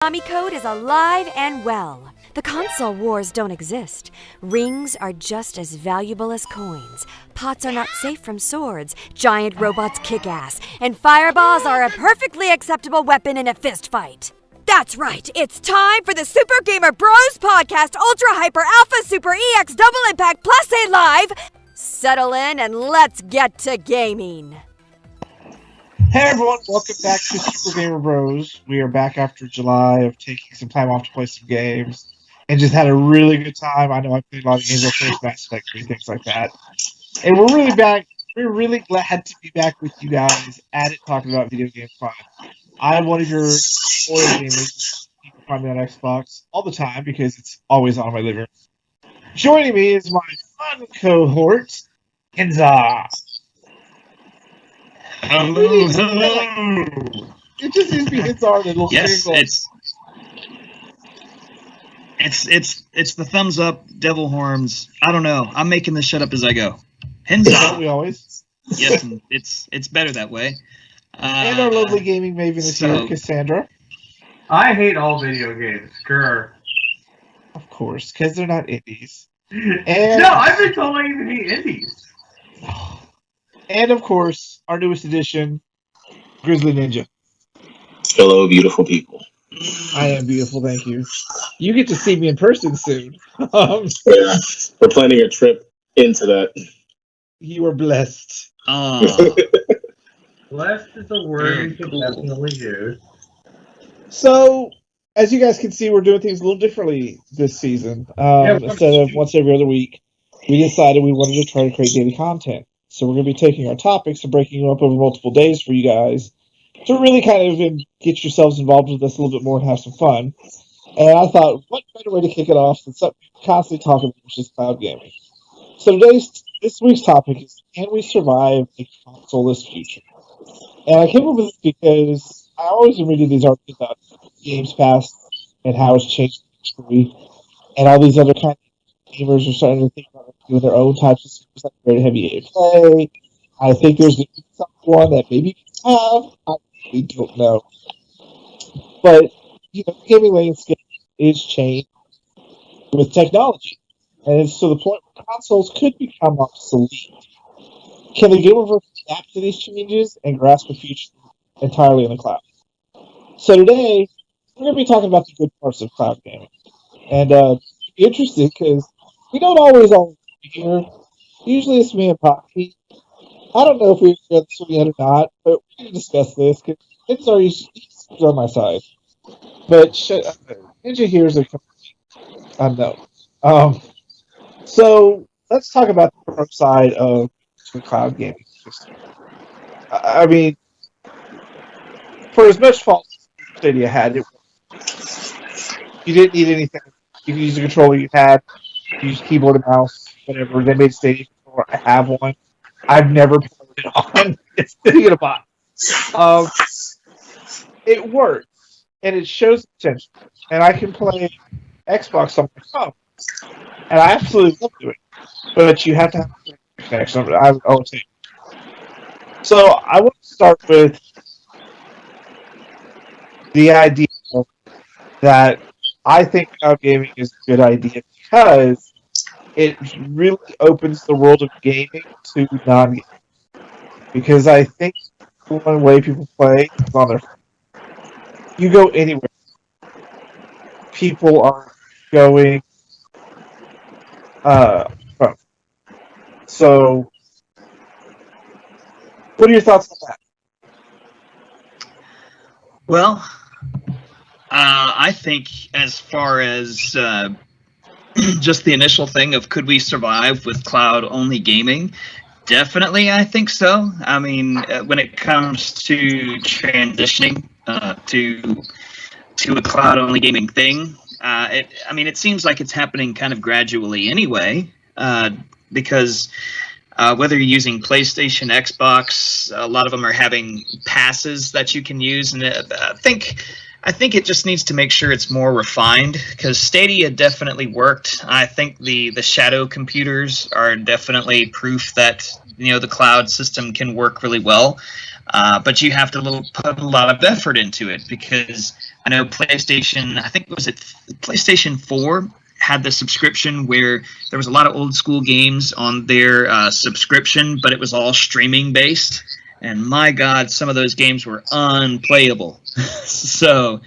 Konami code is alive and well. The console wars don't exist. Rings are just as valuable as coins. Pots are not safe from swords. Giant robots kick ass. And fireballs are a perfectly acceptable weapon in a fist fight. That's right, it's time for the Super Gamer Bros Podcast Ultra Hyper Alpha Super EX Double Impact Plus A Live. Settle in and let's get to gaming. Hey everyone, welcome back to Super Gamer Bros. We are back after July of taking some time off to play some games and just had a really good time. I know I played a lot of games on first Mass Effect 3, things like that. And we're really back. We're really glad to be back with you guys at it talking about video game fun. I'm one of your loyal gamers. You can find me on Xbox all the time because it's always on my living room. Joining me is my fun cohort, Kenza. Hello. It just seems to be his arm and little Yes, single. it's the thumbs up, devil horns. I don't know. I'm making this shit up as I go. Don't Henza. we always? Yes, and it's better that way. And our lovely gaming maven is here, Cassandra. I hate all video games. Grr. Of course, because they're not indies. And, No, I've been told I even hate indies. and of course, our newest addition, Grizzly Ninja. Hello, beautiful people. I am beautiful, thank you. You get to see me in person soon. Yeah, we're planning a trip into that. You are blessed. Blessed is a word we can definitely use. So, as you guys can see, we're doing things a little differently this season. Instead of once every other week, we decided we wanted to try to create daily content. So we're going to be taking our topics and breaking them up over multiple days for you guys to really kind of get yourselves involved with us a little bit more and have some fun. And I thought, what better way to kick it off than something we constantly talk about, which is cloud gaming. So this week's topic is, can we survive a console-less future? And I came up with this because I always am reading these articles about Games Pass and how it's changed the industry, and all these other kind of gamers are starting to think about doing their own types of systems like very heavy play. I think there's someone that maybe we have. I really don't know. But, the gaming landscape is changed with technology. And it's to the point where consoles could become obsolete. Can the Gamerverse adapt to these changes and grasp a future entirely in the cloud? So today, we're going to be talking about the good parts of cloud gaming. And it's interesting because we don't always hear. Usually it's me and Poppy. I don't know if we agree on this one yet or not, but we're going to discuss this because it's already he's on my side. But Ninja here is a complete unknown. So let's talk about the pro side of the cloud gaming system. I mean, for as much fault as Stadia had, you didn't need anything. You could use the controller you had, use keyboard and mouse, whatever. They made Stadia controller. I have one. I've never put it on. It's sitting in a box. It works, and it shows potential. And I can play Xbox on my phone. And I absolutely love doing it. But you have to have a connection. So I want to start with the idea that I think cloud gaming is a good idea because it really opens the world of gaming to non-gaming. Because I think one way people play is on their phone. You go anywhere. People are going phone. So, what are your thoughts on that? Well, I think as far as just the initial thing of could we survive with cloud-only gaming, definitely I think so. I mean, when it comes to transitioning to a cloud-only gaming thing, it seems like it's happening kind of gradually anyway, because whether you're using PlayStation, Xbox, a lot of them are having passes that you can use, and I think it just needs to make sure it's more refined, because Stadia definitely worked. I think the shadow computers are definitely proof that the cloud system can work really well. But you have to put a lot of effort into it, because I know PlayStation, I think was it PlayStation 4 had the subscription where there was a lot of old school games on their subscription, but it was all streaming based. And my God, some of those games were unplayable. So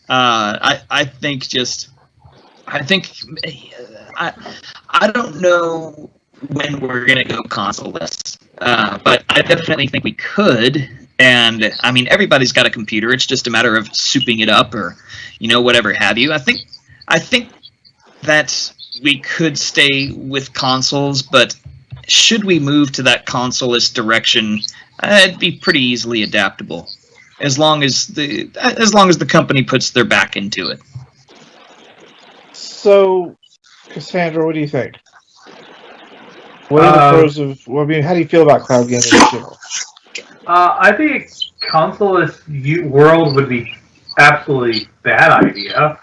I don't know when we're gonna go console-less, but I definitely think we could. And I mean, everybody's got a computer. It's just a matter of souping it up, or whatever have you. I think that we could stay with consoles, but should we move to that console-less direction, it'd be pretty easily adaptable, as long as the company puts their back into it. So, Cassandra, what do you think? What are the pros of? Well, I mean, how do you feel about cloud gaming in general? I think console-less world would be absolutely bad idea.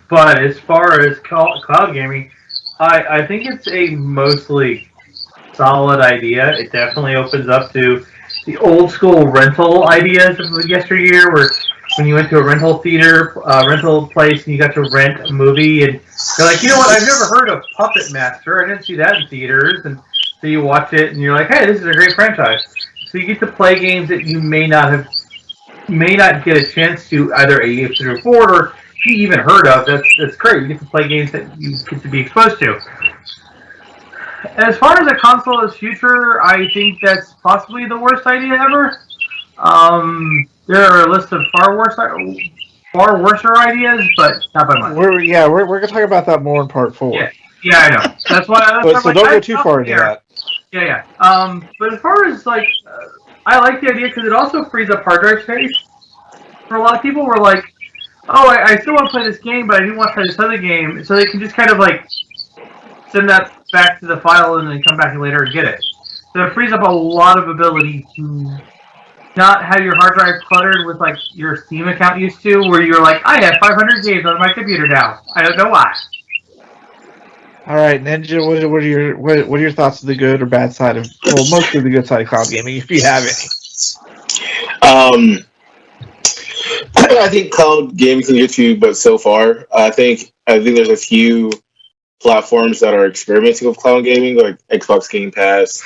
But as far as cloud gaming, I think it's a mostly solid idea. It definitely opens up to the old school rental ideas of yesteryear, where when you went to a rental place, and you got to rent a movie, and you're like, you know what, I've never heard of Puppet Master. I didn't see that in theaters. And so you watch it, and you're like, hey, this is a great franchise. So you get to play games that you may not get a chance to either afford or you even heard of. That's great. You get to play games that you get to be exposed to. As far as a console-less future, I think that's possibly the worst idea ever. There are a list of far worser ideas, but not by much. We're gonna talk about that more in part 4. Yeah, I know. That's why. So don't go too far into that. Yeah. But as far as I like the idea because it also frees up hard drive space. For a lot of people, we're like, oh, I still want to play this game, but I do want to play this other game, so they can just kind of send that back to the file and then come back later and get it. So it frees up a lot of ability to not have your hard drive cluttered with your Steam account used to, where you're like, I have 500 games on my computer now. I don't know why. All right, Ninja, what are your thoughts of the good or bad side of, well, mostly the good side of cloud gaming, if you have any? I think cloud gaming can get you, but so far, I think there's a few platforms that are experimenting with cloud gaming, like Xbox Game Pass,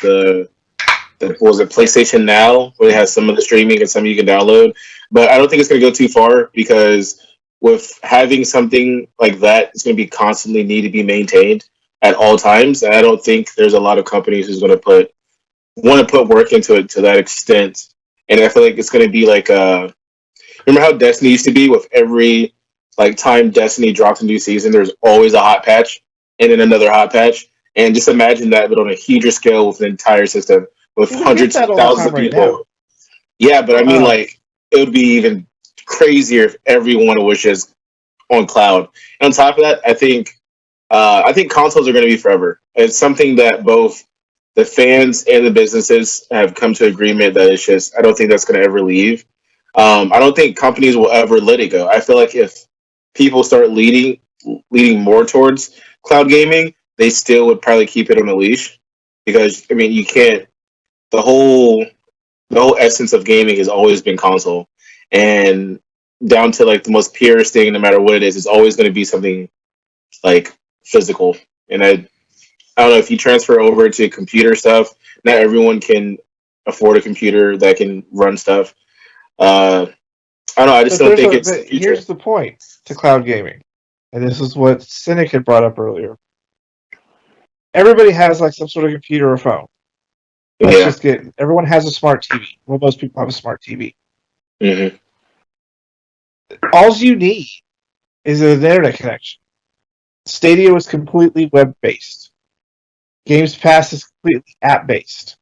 PlayStation Now, where it has some of the streaming and some you can download. But I don't think it's going to go too far, because with having something like that, it's going to be constantly need to be maintained at all times. And I don't think there's a lot of companies who's going to want to put work into it to that extent. And I feel like it's going to be remember how Destiny used to be, with every time Destiny dropped a new season, there's always a hot patch and then another hot patch. And just imagine that, but on a huger scale with an entire system with hundreds of thousands of people. Yeah, but I mean, it would be even crazier if everyone was just on cloud. And on top of that, I think consoles are going to be forever. It's something that both the fans and the businesses have come to agreement that it's just, I don't think that's going to ever leave. I don't think companies will ever let it go. I feel like if people start leading more towards cloud gaming, they still would probably keep it on a leash, because I mean, you can't. The whole essence of gaming has always been console, and down to the most purest thing, no matter what it is, it's always going to be something physical. And I don't know, if you transfer over to computer stuff, not everyone can afford a computer that can run stuff. I don't know. I just don't think it's. But here's the point to cloud gaming, and this is what Cynic had brought up earlier. Everybody has some sort of computer or phone. Everyone has a smart TV. Well, most people have a smart TV. Mm-hmm. All you need is an internet connection. Stadia is completely web-based. Games Pass is completely app-based.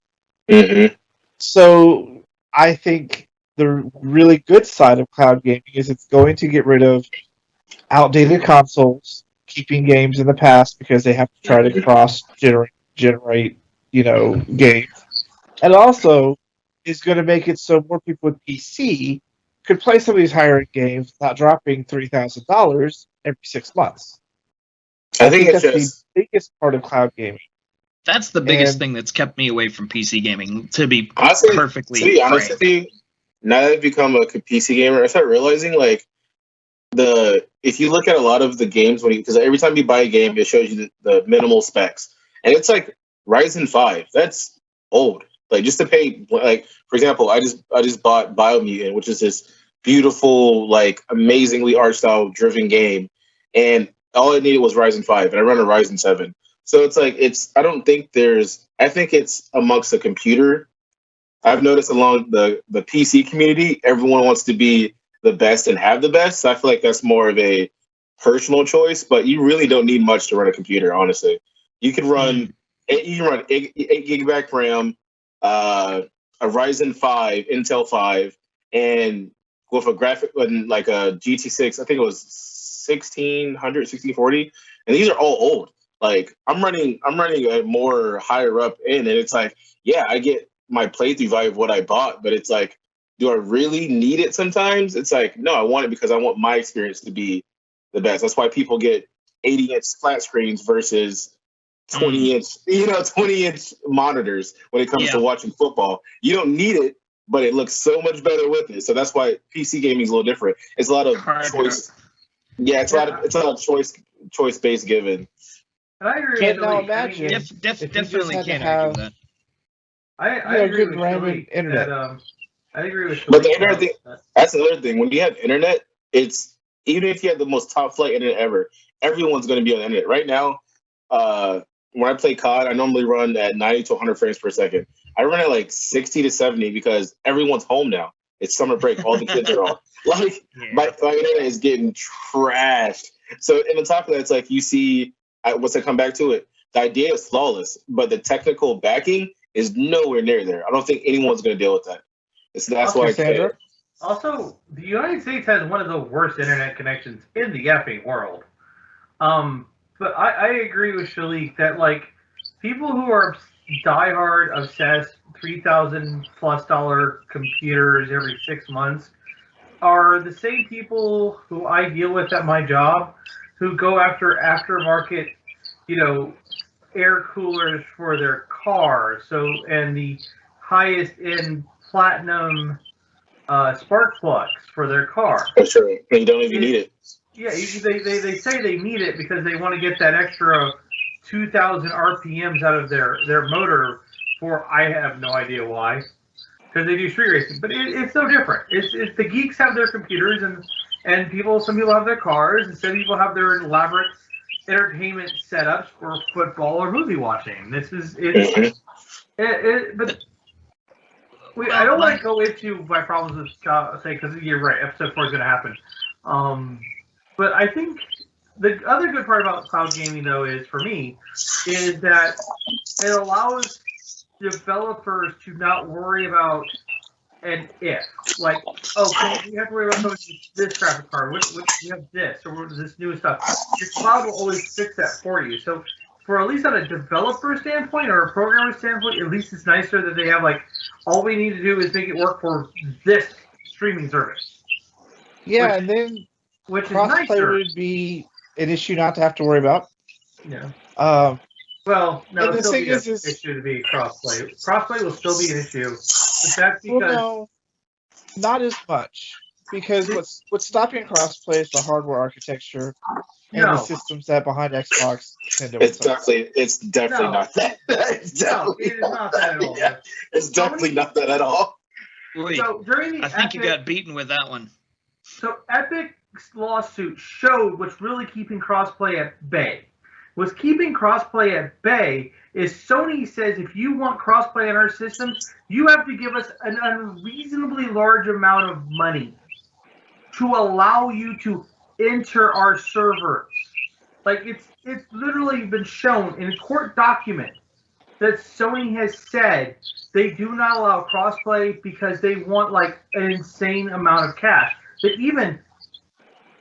Mm-hmm. So I think the really good side of cloud gaming is it's going to get rid of outdated consoles, keeping games in the past because they have to try to cross-generate, games. And also is going to make it so more people with PC could play some of these higher-end games without dropping $3,000 every 6 months. I think that's the biggest part of cloud gaming. That's the biggest thing that's kept me away from PC gaming, to be honestly, perfectly to be honest frank. with you, now that I've become a PC gamer, I start realizing like if you look at a lot of the games because every time you buy a game, it shows you the minimal specs, and it's like Ryzen 5. That's old. Like just to pay, like for example, I just bought Biomutant, which is this beautiful, like amazingly art style driven game, and all I needed was Ryzen 5, and I run a Ryzen 7. So it's like I don't think I think it's amongst the computer. I've noticed along the PC community, everyone wants to be the best and have the best. So I feel like that's more of a personal choice, but you really don't need much to run a computer, honestly. You can run 8 gigabyte RAM, a Ryzen 5, Intel 5, and with a graphic like a GT6, I think it was 1640, and these are all old. Like I'm running a more higher up in, and it's like, yeah, I get my playthrough value of what I bought, but it's like, do I really need it sometimes? It's like, no, I want it because I want my experience to be the best. That's why people get 80-inch flat screens versus 20-inch monitors when it comes to watching football. You don't need it, but it looks so much better with it. So that's why PC gaming is a little different. It's a lot of choice. Yeah, it's a lot of choice based given. And I agree. Can't now imagine. Definitely can't argue that. I agree good with RAM Philly and internet. that, I agree with. But the internet thing, that's another thing. When you have internet, it's even if you have the most top flight internet ever, everyone's going to be on the internet. Right now, when I play COD, I normally run at 90 to 100 frames per second. I run at like 60 to 70 because everyone's home now. It's summer break. All the kids are off. Like my internet is getting trashed. So in the top of that, it's like you see. Once I come back to it, the idea is flawless, but the technical backing is nowhere near there. I don't think anyone's going to deal with that. That's why I can't. Also, the United States has one of the worst internet connections in the effing world. But I agree with Shalik that like people who are diehard obsessed $3,000+ computers every 6 months are the same people who I deal with at my job, who go after aftermarket, air coolers for their car. And the highest end platinum spark plugs for their car. For sure, and you don't even need it. Yeah, they say they need it because they want to get that extra 2,000 RPMs out of their motor. I have no idea why, because they do street racing. But it's no different. It's the geeks have their computers and some people have their cars, and some people have their elaborate entertainment setups for football or movie watching. But I don't want to go into my problems with because you're right, episode 4 is going to happen. But I think the other good part about cloud gaming, though, is that it allows developers to not worry about an if. Like, you have to worry about this graphic card, you have this, or this new stuff. Your cloud will always fix that for you. So, for at least on a developer standpoint or a programmer standpoint, at least it's nicer that they have, like, all we need to do is make it work for this streaming service. Yeah, and then crossplay would be an issue not to have to worry about. Yeah. Well, no, it'll still be an issue to be crossplay. Crossplay will still be an issue, but that's because... Well, no, not as much. Because what's stopping crossplay is the hardware architecture and the systems that behind Xbox. It's definitely not that. It is not that at all. Yeah, it's definitely not that at all. So during I think you got beaten with that one. So Epic's lawsuit showed what's really keeping crossplay at bay. What's keeping crossplay at bay is Sony says if you want crossplay on our systems, you have to give us an unreasonably large amount of money to allow you to enter our servers. Like it's literally been shown in a court document that Sony has said they do not allow crossplay because they want like an insane amount of cash. That even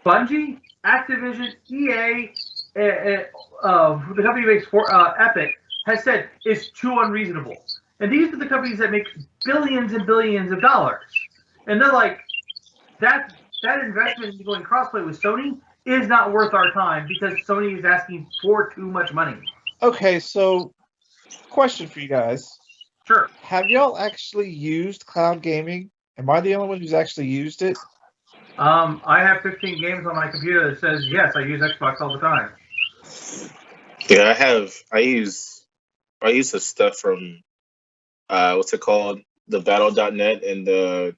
Bungie, Activision, EA, the company makes Epic, has said is too unreasonable. And these are the companies that make billions and billions of dollars. And they're like, that investment in going crossplay with Sony is not worth our time because Sony is asking for too much money. Okay, so Question for you guys. Sure. Have y'all actually used cloud gaming? Am I the only one who's actually used it? I have 15 games on my computer that says yes, I use Xbox all the time. Yeah, I have. I use the stuff from what's it called? The Battle.net and the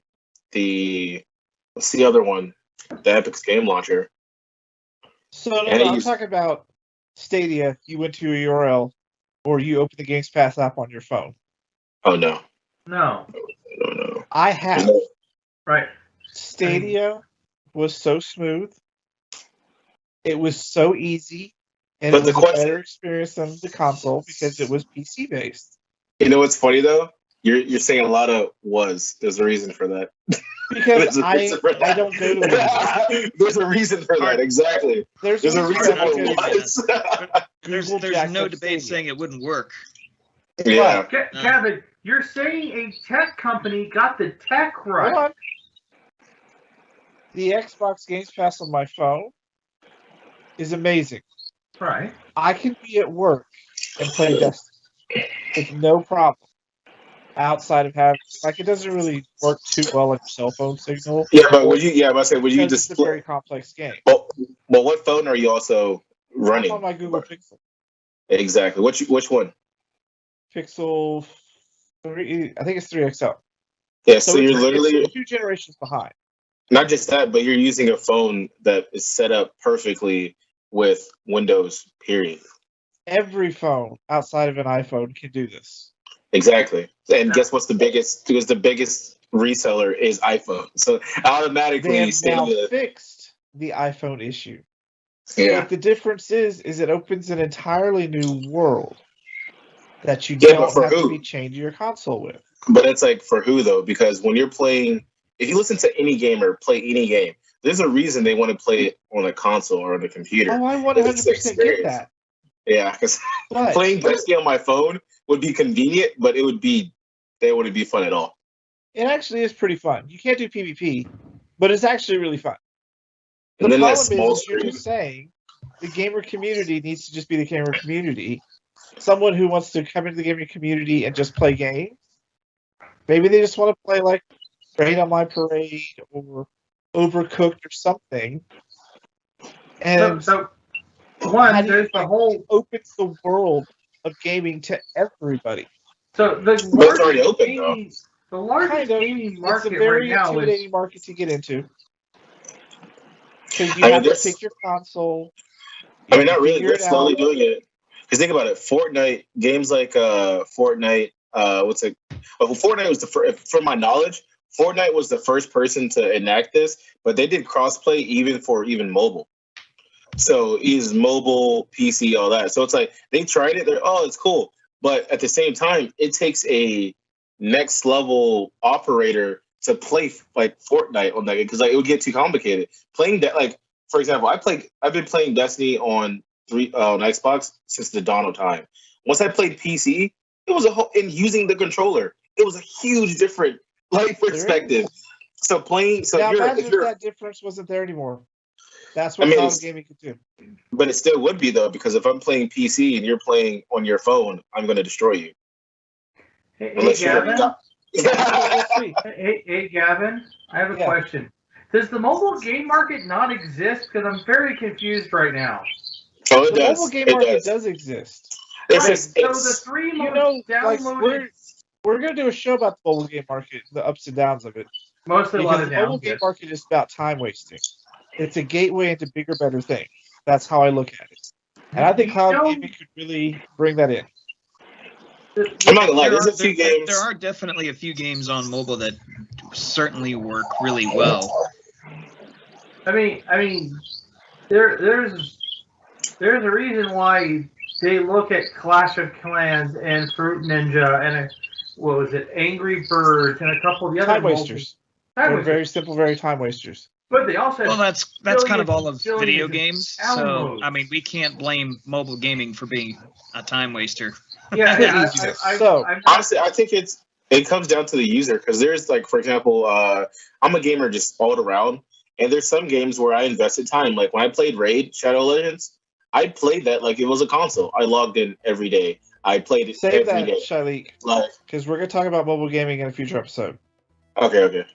what's the other one? The Epic's game launcher. So no, I'm talking about Stadia. You went to a URL, or you opened the Games Pass app on your phone. Oh no. No. No. I have. Right. Stadia was so smooth. It was so easy, and But it was a better experience than the console because it was PC based. You know what's funny though? You're saying a lot of was. There's a reason for that. Because I don't go to it. There's a reason for that, exactly. There's a reason for it. There's no debate saying it wouldn't work. Yeah. Kevin, you're saying a tech company got the tech right. Hold on. The Xbox Games Pass on my phone is amazing. Right. I can be at work and play Destiny with no problem. Outside of having, it doesn't really work too well like a cell phone signal. Yeah, but would you? Yeah, I say, would you just? It's a very complex game. Well, what phone are you also running? I'm on my Google Pixel. Exactly. Which one? Pixel 3. I think it's 3XL. Yeah, so you're literally 2 generations behind. Not just that, but you're using a phone that is set up perfectly with Windows. Period. Every phone outside of an iPhone can do this. Exactly. And guess what's the biggest? Because the biggest reseller is iPhone. So automatically, they have now fixed the iPhone issue. Yeah. But the difference is it opens an entirely new world that you don't have to be changing your console with. But it's like for who though? Because when you're playing, if you listen to any gamer play any game, there's a reason they want to play it on a console or on a computer. Oh, I 100% get that. Yeah, because playing Destiny on my phone would be convenient, but it wouldn't be fun at all. It actually is pretty fun. You can't do PvP, but it's actually really fun. The and then problem is, you're just saying the gamer community needs to just be the gamer community. Someone who wants to come into the gamer community and just play games, maybe they just want to play like Raid on My Parade or Overcooked or something. And there's the whole opens the world of gaming to everybody. So the already open though. The largest gaming market it's a very right now intimidating market to get into. Because you have to pick your console. I mean, not really. They're slowly doing it. Because think about it, Fortnite games like Fortnite. Fortnite was the first. From my knowledge, Fortnite was the first person to enact this, but they did crossplay even mobile. So is mobile, PC, all that. So it's like they tried it. It's cool, but at the same time, it takes a next level operator to play like Fortnite on that because it would get too complicated. Playing that, like for example, I've been playing Destiny on Xbox since the dawn of time. Once I played PC, it was and using the controller, it was a huge different perspective. So playing, imagine if that difference wasn't there anymore. That's what cloud gaming could do. But it still would be though, because if I'm playing PC and you're playing on your phone, I'm going to destroy you. Hey, Gavin. Hey, Gavin. I have a question. Does the mobile game market not exist? Because I'm very confused right now. Oh, it does. The mobile game market does exist. The 3 most downloaded. We're going to do a show about the mobile game market, the ups and downs of it. Mostly a lot of the mobile game market is about time wasting. It's a gateway into bigger, better things. That's how I look at it. And I think cloud gaming could really bring that in. I'm not gonna lie, there's a few games. There are definitely a few games on mobile that certainly work really well. I mean, there's a reason why they look at Clash of Clans and Fruit Ninja and Angry Birds and a couple of the other time wasters. They're very simple, very time wasters. But they also that's kind of all of video games. So I mean, we can't blame mobile gaming for being a time waster. Yeah, honestly, I think it comes down to the user because there's for example, I'm a gamer just all around, and there's some games where I invested time. Like when I played Raid Shadow Legends, I played that like it was a console. I logged in every day. I played it Save every that, day. Shalik, Live. because we're going to talk about mobile gaming in a future episode. Okay.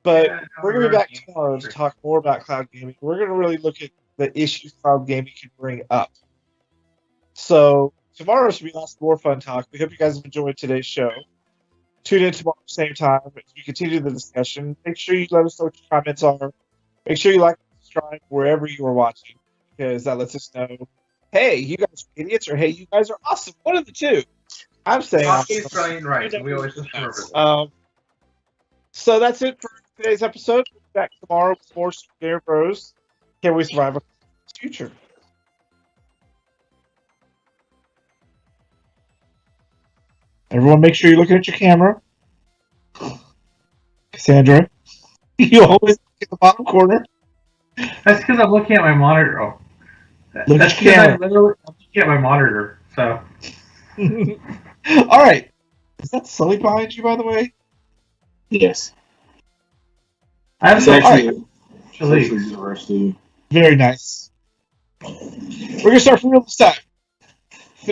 But Yeah, we're going to be back tomorrow to talk more about cloud gaming. We're going to really look at the issues cloud gaming can bring up. So tomorrow should be lots more fun talk. We hope you guys have enjoyed today's show. Tune in tomorrow at the same time as we continue the discussion. Make sure you let us know what your comments are. Make sure you like and subscribe wherever you are watching, because that lets us know, hey, you guys are idiots, or hey, you guys are awesome. One of the two. I'm saying Always awesome. right. We always just remember that. So that's it for today's episode. We'll be back tomorrow with more Gamerverse. Can we survive a future? Everyone, make sure you're looking at your camera. Cassandra, you always look at the bottom corner. That's because I'm looking at my monitor. Oh. Look That's at your camera. I'm literally looking at my monitor. So. All right. Is that Sully behind you, by the way? Yes. I have Actually, actually. University. Very nice. We're going to start from real this time.